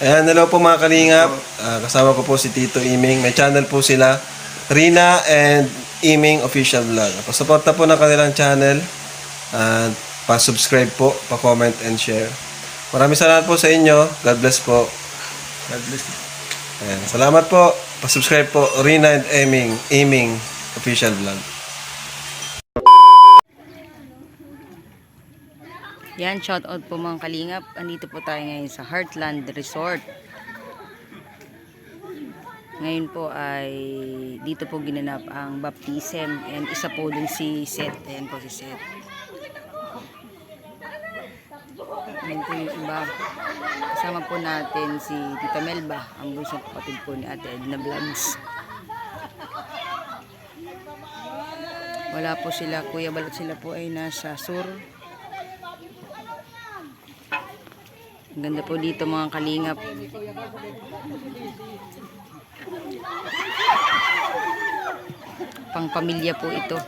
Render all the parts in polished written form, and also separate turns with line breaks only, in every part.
Ayan, hello po mga kalingap. Kasama ko po si Tito Iming. May channel po sila, Rina and Iming Official Vlog. Pasuporta po ng kanilang channel. At pa-subscribe po, pa-comment and share. Maraming salamat po sa inyo. God bless po.
God bless.
Ayan, salamat po. Pa-subscribe po, Rina and Iming Official Vlog.
Yan, shout out po mga kalingap. Andito po tayo ngayon sa Heartland Resort. Ngayon po ay dito po ginanap ang baptism and isa po dun si Seth. Ayan po si Seth. Ayan po yung iba. Kasama po natin si Tita Melba, ang bunsong kapatid po ni Ate Edna Vlogs. Wala po sila, Kuya Balot, sila po ay nasa sur. Ang ganda po dito mga kalingap. Pang pamilya po ito.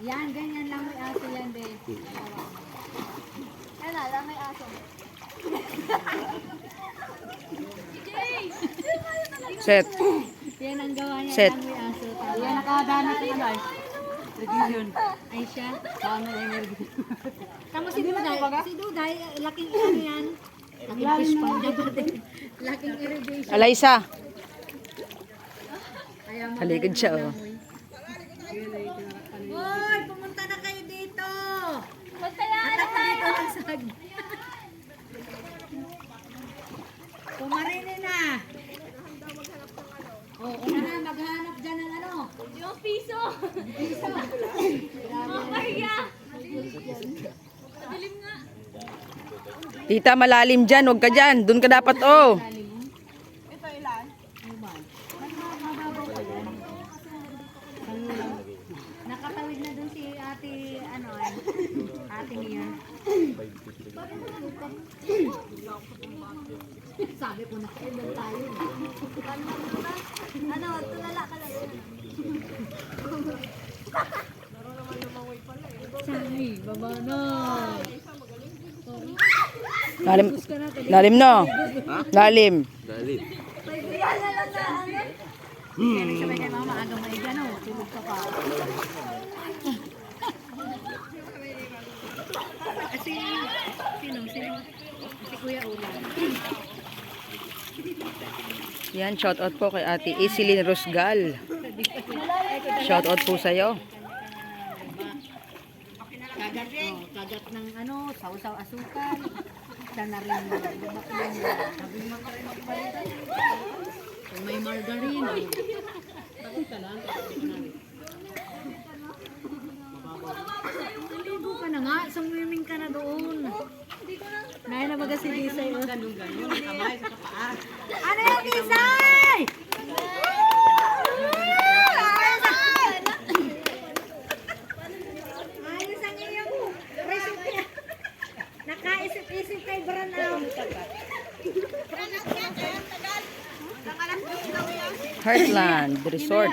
Yan, ganyan lang may aso yan, babe. Ano, lang may aso.
Seth.
Yan ang gawa niya,
Set.
lang may aso. Yan, nakadanak ng ano ay. Religion. Ay siya. Paano energy? Tama si Duday. Si Duday, laking ano yan. Laking fish pond. Laking irrigation.
Alaysa.
Kaya
Halikod siya, oh.
Hoy, pumunta na kayo dito. At ako dito ang sag. Pumarinin na. Oo, una na, maghanap dyan ng ano.
Yung piso!
Piso.
Mahiya! Madilim nga.
Tita, malalim dyan. Huwag ka dyan. Doon ka dapat, oh.
Nakatawid na dun si ate, ano ay, ate niya. Sabi ko na, kailan tayo. Ano, tulala ka lang. Sabi, baba na.
Lalim. Lalim, no? Lalim.
Pagbiyan na lang na, ano? Kaya nagsabi kay mama, agang maigya, no? Tulog ka pa. Sino? Si Kuya Ulan.
Yan, shout out po kay Ate Isilin Rosgal. Shout out po sa'yo.
Kagat, kagat ng ano, sausaw asukal. Isa na rin, lubak lang. Sabi mo ka rin magpalitan. Kung may margarine. Bakit ka lang? Ligo ka na nga, swimming ka na doon. Naya na baga si Disay. Ganun-ganun, kamay sa kapaan. Ano yung Disay? Ayos ang iyong recipe. Nakaisip-isip kay Branaw.
Heartland Resort.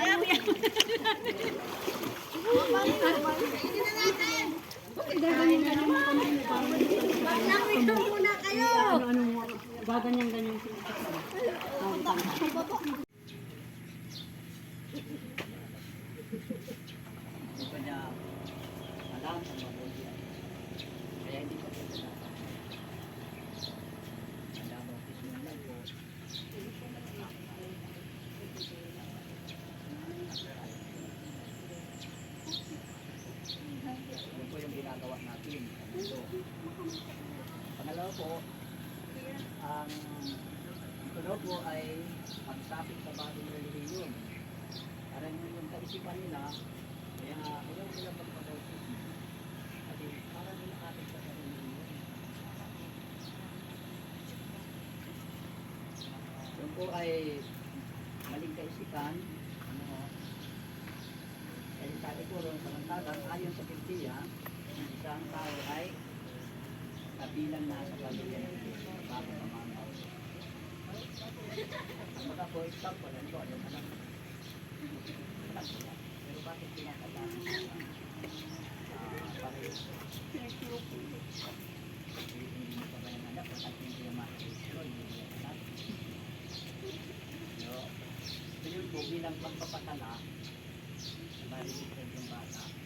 Langit na muna kayo.
Gaganyan-ganyan siya.
Pangalawa po, ang tunaw po ay pagsapit sa bagong relihiyon. Para yung kaisipan nila, kaya ayaw nila pagpapautism. Kasi para nila atin sa relihiyon. Yung po ay maling kaisipan, kasi sabi ko rin samantagang ayon sa Biblia, isang tao ay kabilang na sa pamilya ng Diyos bago pamamaw. Ang mga for example, ano, yung anak ko. Anak ko yan. Pero bakit pinakadami sa pareho? Hindi mo pa ba yung anak ko at hindi yung makikita, hindi mo yung anak. So, yun po bilang pagpapatala, marinig yung bata.